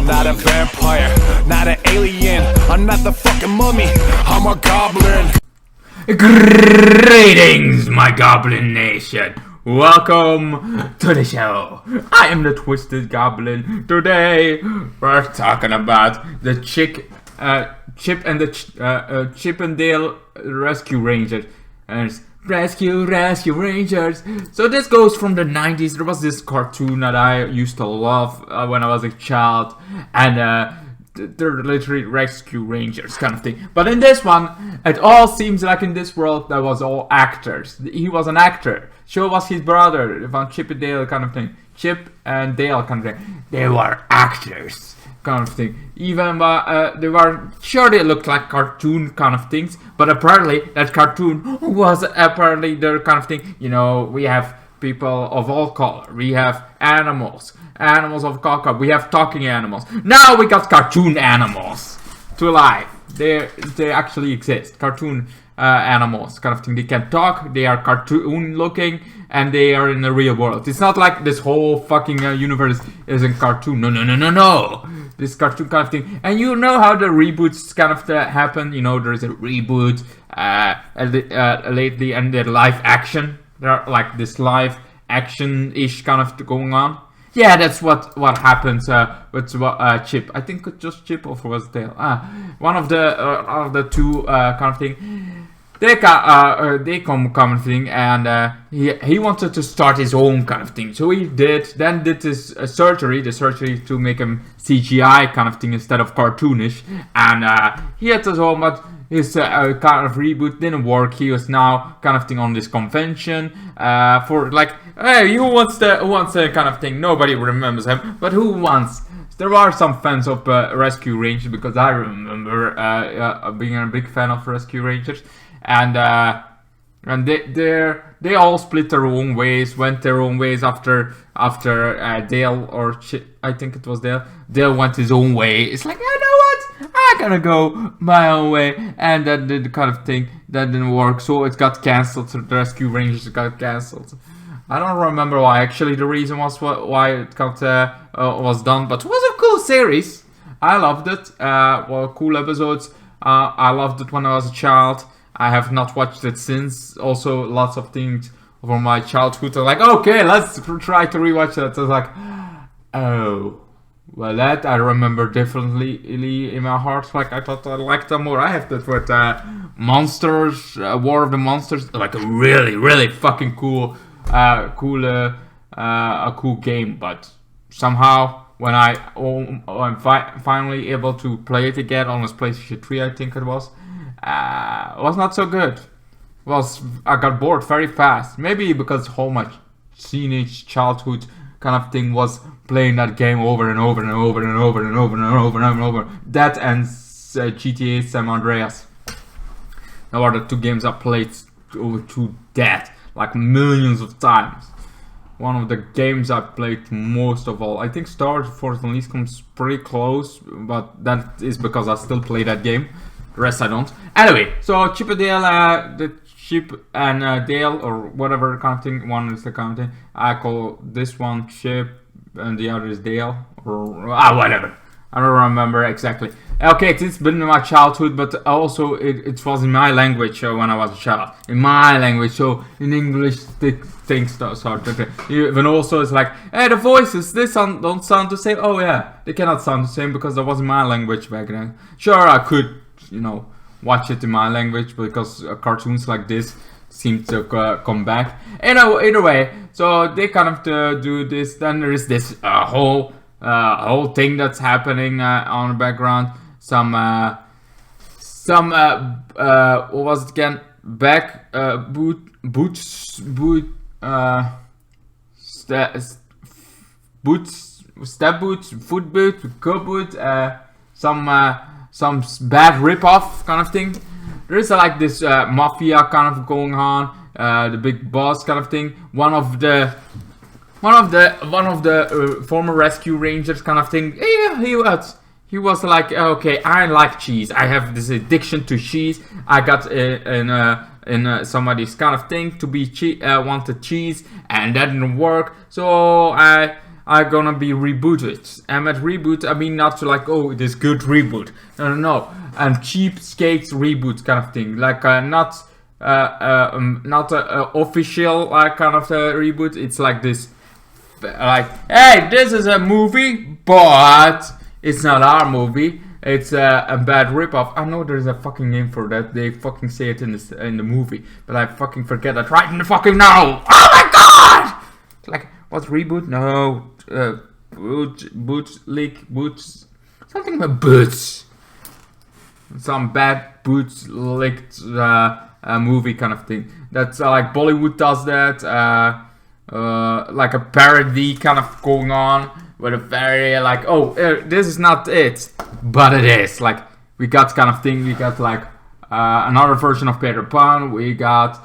not a vampire, not an alien. I'm not the fucking mummy, I'm a goblin. Greetings, my goblin nation. Welcome to the show. I am the Twisted Goblin. Today we're talking about the Chip and the Chip and Dale Rescue Rangers. And it's Rescue Rangers. So this goes from the 90s. There was this cartoon that I used to love when I was a child, and they're literally Rescue Rangers kind of thing. But in this one, it all seems like in this world that was all actors. He was an actor. Show was his brother, from Chip and Dale kind of thing. Chip and Dale kind of thing. They were actors kind of thing. Even they were sure they looked like cartoon kind of things, but apparently that cartoon was apparently their kind of thing. You know, we have people of all color. We have animals of color. We have talking animals. Now we got cartoon animals to life. They actually exist. Cartoon animals kind of thing. They can talk. They are cartoon looking, and they are in the real world. It's not like this whole fucking universe is in cartoon. No. This cartoon kind of thing. And you know how the reboots kind of happen. You know, there's a reboot lately, and the live action. There are like this live action-ish kind of going on. Yeah, that's what happens with Chip. I think it's just Chip or was Dale. One of the two kind of thing. They come kind of thing, and he wanted to start his own kind of thing. So he did his surgery, the surgery to make him CGI kind of thing instead of cartoonish. And he had his own, but his kind of reboot didn't work. He was now kind of thing on this convention for like, hey, who wants the kind of thing? Nobody remembers him, but who wants? There are some fans of Rescue Rangers, because I remember being a big fan of Rescue Rangers. And they all split their own ways, went their own ways after Dale or Chip, I think it was Dale. Dale went his own way. It's like, you know what? I'm gonna go my own way, and that did the kind of thing that didn't work. So it got cancelled. So the Rescue Rangers got cancelled. I don't remember why. Actually, the reason was why it got was done, but it was a cool series. I loved it. Cool episodes. I loved it when I was a child. I have not watched it since. Also, lots of things from my childhood are like, okay, let's try to rewatch that. I was like, oh, well, that I remember differently in my heart. Like, I thought I liked them more. I have that with Monsters, War of the Monsters, like a really fucking cool game. But somehow, when I'm finally able to play it again on this PlayStation 3, I think it was not so good. I got bored very fast. Maybe because how much teenage childhood kind of thing was playing that game over and over and over and over and over and over and over. That and GTA San Andreas. Now are the two games I played to death, like millions of times. One of the games I played most of all. I think Star Wars Force Unleashed comes pretty close, but that is because I still play that game. The rest I don't. Anyway, so Chip and Dale, the Chip and Dale, or whatever kind of thing. One is the kind of thing. I call this one Chip, and the other is Dale, or whatever. I don't remember exactly. Okay, it's been in my childhood, but also it was in my language when I was a child. In my language, so in English things start. Even also it's like, hey, the voices, don't sound the same. Oh yeah, they cannot sound the same because that wasn't my language back then. Sure, I could, watch it in my language because cartoons like this seem to come back. Either way, so they kind of do this. Then there is this whole thing that's happening on the background. Some what was it again? Step boots, foot boot, co boot, some bad rip-off kind of thing. There is like this mafia kind of going on, the big boss kind of thing. One of the former Rescue Rangers kind of thing. Yeah, he was like, okay, I like cheese. I have this addiction to cheese. I got in somebody's kind of thing to be wanted cheese, and that didn't work. So are gonna be rebooted. And at reboot, I mean not to like, oh, this good reboot. No. And cheapskates reboot kind of thing. Like not a official kind of reboot. It's like this, like, hey, this is a movie, but it's not our movie. It's a bad ripoff. I know there's a fucking name for that. They fucking say it in the movie, but I fucking forget that right in the fucking now. Oh my god! Like, what's reboot? No, boots, something about boots. Some bad boots licked movie kind of thing. That's like Bollywood does that. Like a parody kind of going on with a very like, oh, this is not it, but it is. Like, we got kind of thing. We got like another version of Peter Pan. We got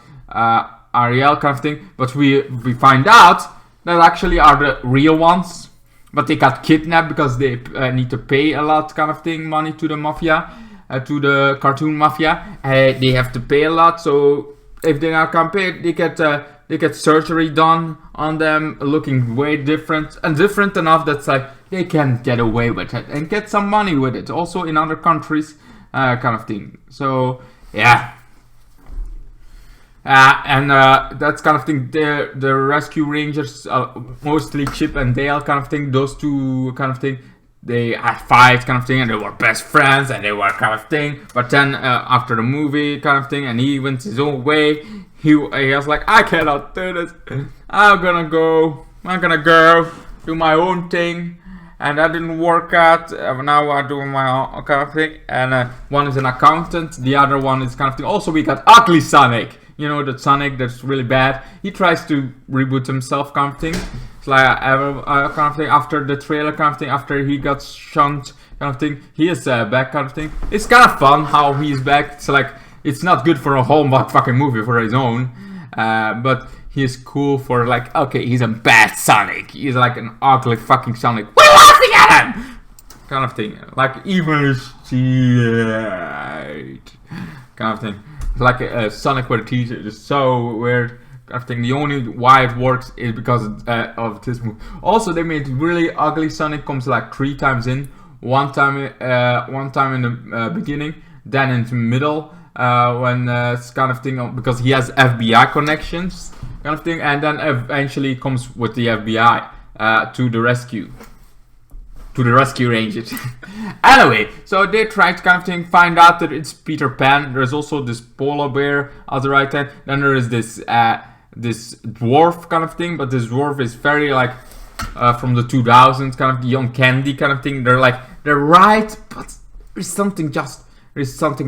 Ariel kind of thing. But we find out that actually are the real ones. But they got kidnapped because they need to pay a lot kind of thing, money to the mafia, to the cartoon mafia. They have to pay a lot. So if they not can pay, they get surgery done on them, looking way different and different enough that's like they can get away with it and get some money with it. Also in other countries, kind of thing. So yeah. And that's kind of thing. The Rescue Rangers, mostly Chip and Dale kind of thing. Those two kind of thing. They had fight kind of thing, and they were best friends, and they were kind of thing. But then after the movie kind of thing, and he went his own way. He was like, I cannot do this. I'm gonna go do my own thing. And that didn't work out. Now I'm doing my own kind of thing. And one is an accountant. The other one is kind of thing. Also, we got Ugly Sonic. You know, the Sonic that's really bad. He tries to reboot himself kind of thing. It's like kind of thing. After the trailer kind of thing. After he got shunned kind of thing. He is back kind of thing. It's kind of fun how he's back. It's like, it's not good for a whole fucking movie for his own, but he's cool for like, okay, he's a bad Sonic. He's like an ugly fucking Sonic. We're laughing at him! Kind of thing. Like, evil shit. Kind of thing. It's like a Sonic with a teacher. It's so weird. Kind of thing. The only why it works is because of this movie. Also, they made really ugly Sonic comes like 3 times in. One time in the beginning, then in the middle. When it's kind of thing, because he has FBI connections kind of thing, and then eventually comes with the FBI to the rescue Rangers. Anyway, so they try to kind of thing find out that it's Peter Pan. There's also this polar bear at the right hand. Then there is this dwarf kind of thing, but this dwarf is very like from the 2000s kind of young candy kind of thing. They're right, but there's something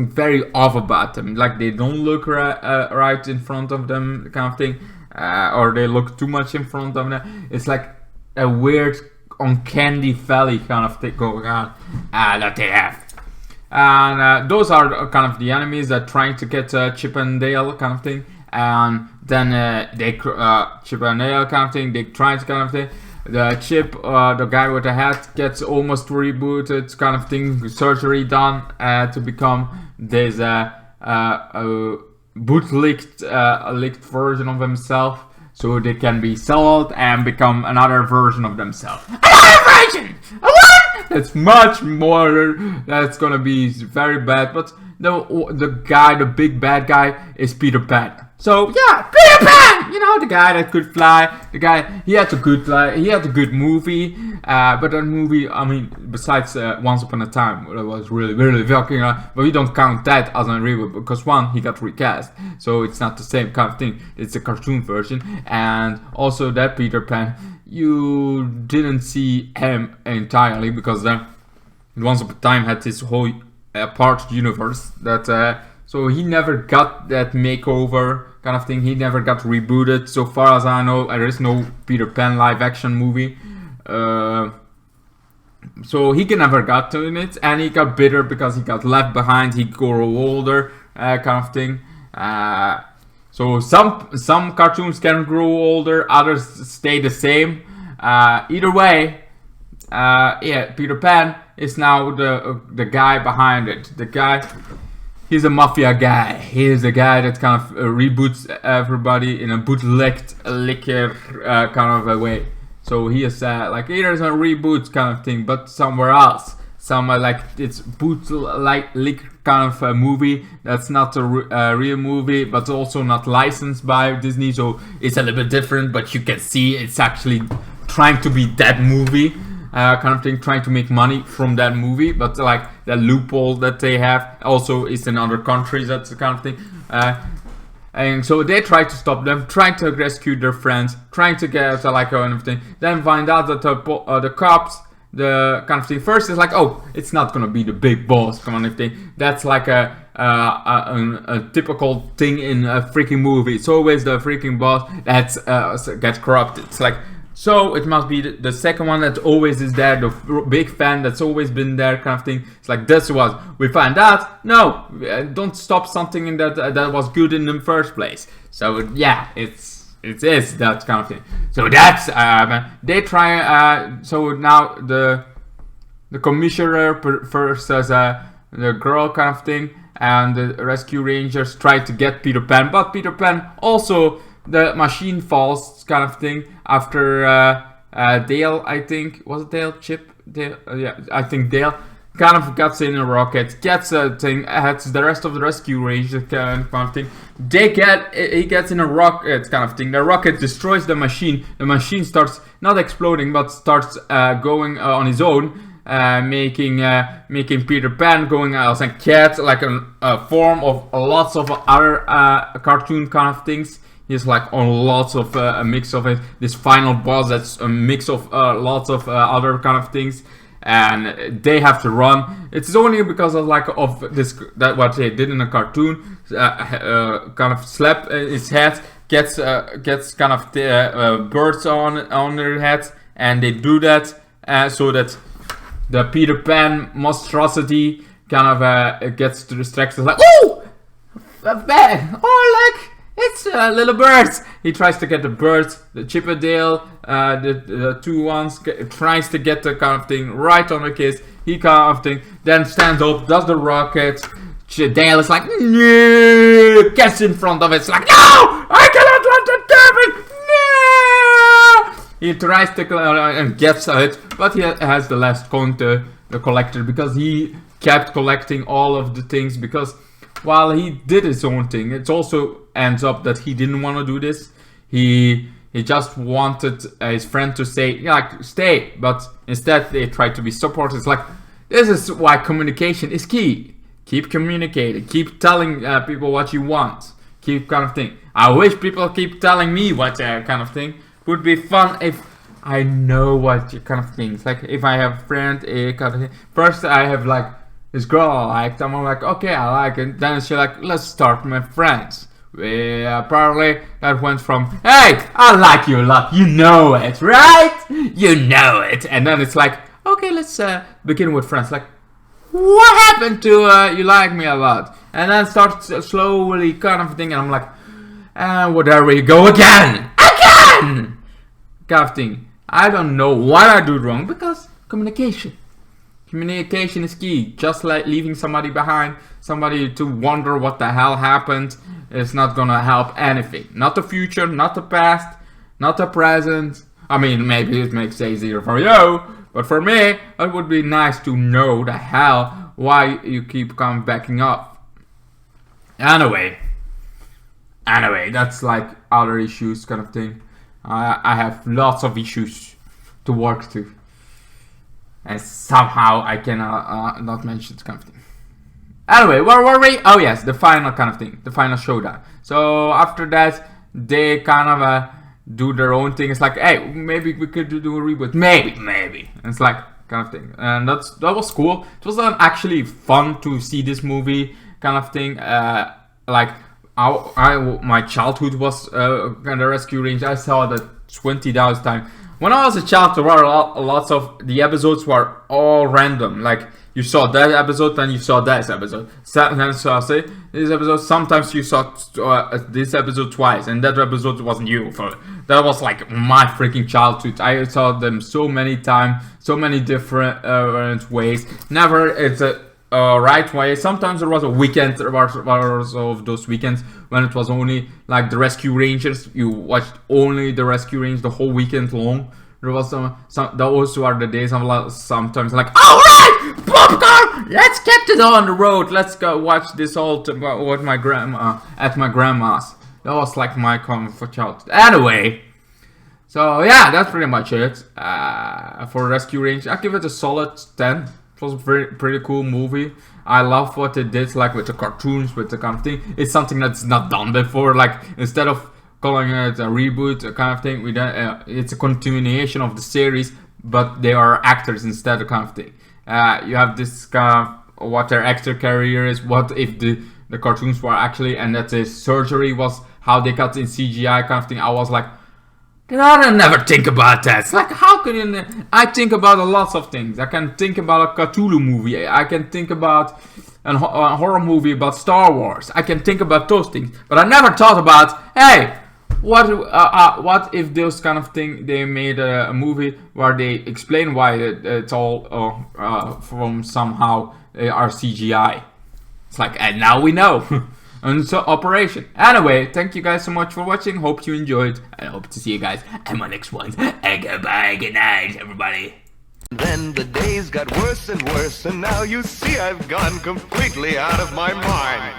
very off about them. Like, they don't look right in front of them kind of thing, or they look too much in front of them. It's like a weird uncanny valley kind of thing going on that they have. And those are kind of the enemies that are trying to get Chip and Dale kind of thing. And then Chip and Dale kind of thing, they try to kind of thing. The Chip, the guy with the hat, gets almost rebooted, kind of thing, surgery done to become this leaked version of himself, so they can be sold and become another version of themselves. Another version! What? That's much more. That's gonna be very bad. But the guy, the big bad guy, is Peter Pan. So yeah, Peter Pan, you know, the guy that could fly. The guy, he had a good movie. But that movie, I mean, besides Once Upon a Time, it was really fucking. But we don't count that as a reboot because one, he got recast, so it's not the same kind of thing. It's a cartoon version, and also that Peter Pan, you didn't see him entirely because then Once Upon a Time had this whole part universe that. So he never got that makeover kind of thing. He never got rebooted. So far as I know, there is no Peter Pan live action movie. So he never got to it, and he got bitter because he got left behind. He grew older, kind of thing. So some cartoons can grow older, others stay the same. Either way, yeah, Peter Pan is now the guy behind it. The guy. He's a mafia guy. He is a guy that kind of reboots everybody in a bootlegged liquor kind of a way. So he is like here's a reboot kind of thing, but somewhere else. Some like it's bootleg kind of a movie that's not a real movie, but also not licensed by Disney, so it's a little bit different. But you can see it's actually trying to be that movie kind of thing, trying to make money from that movie. But like the loophole that they have also is in other countries. That's the kind of thing. And so they try to stop them, trying to rescue their friends, trying to get like kind of thing. Then find out that the cops. The kind of thing first is like, oh, it's not gonna be the big boss kind of thing. That's like a typical thing in a freaking movie. It's always the freaking boss that gets corrupted. It's like, so it must be the second one that always is there, the big fan that's always been there kind of thing. It's like this was. We find out, no, don't stop something in that that was good in the first place. So yeah, it is that kind of thing. So that's they try. So now the commissioner versus the girl kind of thing, and the rescue rangers try to get Peter Pan, but Peter Pan also the machine falls kind of thing after Dale. I think was it Dale? Chip? Dale? Yeah, I think Dale. Kind of gets in a rocket, gets a thing, has the rest of the rescue rangers kind of thing. He gets in a rocket kind of thing. The rocket destroys the machine. The machine starts not exploding, but starts going on his own, making Peter Pan going as a cat, like a form of lots of other cartoon kind of things. He's like on lots of a mix of it. This final boss that's a mix of lots of other kind of things. And they have to run. It's only because of like of this that what they did in a cartoon. Kind of slap his head, gets kind of birds on their heads, and they do that so that the Peter Pan monstrosity kind of gets distracted. Like, oh, a bag! Oh, look! It's little birds. He tries to get the birds, the Chippendale, the two ones, tries to get the kind of thing right on the kiss. He kind of thing, then stands up, does the rocket. Dale is like, no, gets in front of it. It's like, no, I cannot let the damage. No. He tries to and gets it, but he has the last coin to the collector because he kept collecting all of the things because. While he did his own thing, it also ends up that he didn't want to do this. He just wanted his friend to say, yeah, like, stay. But instead, they tried to be supportive. It's like, this is why communication is key. Keep communicating. Keep telling people what you want. Keep kind of thing. I wish people keep telling me what kind of thing. Would be fun if I know what kind of things. Like, if I have a friend, kind of thing. First, I have like, this girl I liked, I'm like, okay, I like it. Then she's like, let's start my friends. Apparently, that went from, hey, I like you a lot, you know it, right? You know it. And then it's like, okay, let's begin with friends. Like, what happened to you like me a lot? And then starts slowly kind of thing, and I'm like, well, there we go again! Again! Kind of thing. I don't know what I do wrong, because communication. Communication is key. Just like leaving somebody behind, somebody to wonder what the hell happened, is not gonna help anything. Not the future, not the past, not the present. I mean, maybe it makes it easier for you, but for me, it would be nice to know the hell why you keep backing up. Anyway, that's like other issues kind of thing. I have lots of issues to work through. And somehow I cannot not mention this kind of thing. Anyway, where were we? Oh yes, the final kind of thing. The final showdown. So after that, they kind of do their own thing. It's like, hey, maybe we could do a reboot. Maybe. And it's like, kind of thing. And that was cool. It was actually fun to see this movie kind of thing. Like, my childhood was kind of Rescue Ranger. I saw that 20,000 times. When I was a child, there were lots of the episodes were all random. Like you saw that episode, then you saw this episode. Sometimes I say this episode. Sometimes you saw this episode twice, and that episode wasn't you. That was like my freaking childhood. I saw them so many times, so many different ways. Never it's a right way. Sometimes there was a weekend. There was of those weekends when it was only like the Rescue Rangers. You watched only the Rescue Rangers the whole weekend long. There was some those were the days of sometimes like, alright, popcorn, let's get it on the road, let's go watch this old with my grandma at my grandma's. That was like my comfort childhood. Anyway, so yeah, that's pretty much it for Rescue Rangers. I give it a solid 10. It was a pretty cool movie. I love what they did, like with the cartoons, with the kind of thing. It's something that's not done before. Like instead of calling it a reboot, a kind of thing, it's a continuation of the series, but they are actors instead, of kind of thing. You have this kind of what their actor career is. What if the cartoons were actually, and that the surgery was how they cut in CGI kind of thing. I was like, I never think about that. It's like, how can you? I think about a lot of things. I can think about a Cthulhu movie. I can think about a horror movie about Star Wars. I can think about those things. But I never thought about, hey, what if those kind of thing, they made a movie where they explain why it's all from somehow they are CGI. It's like, and now we know. And so operation. Anyway, thank you guys so much for watching. Hope you enjoyed. I hope to see you guys in my next ones. And goodbye, good night, everybody. Then the days got worse and worse, and now you see I've gone completely out of my mind.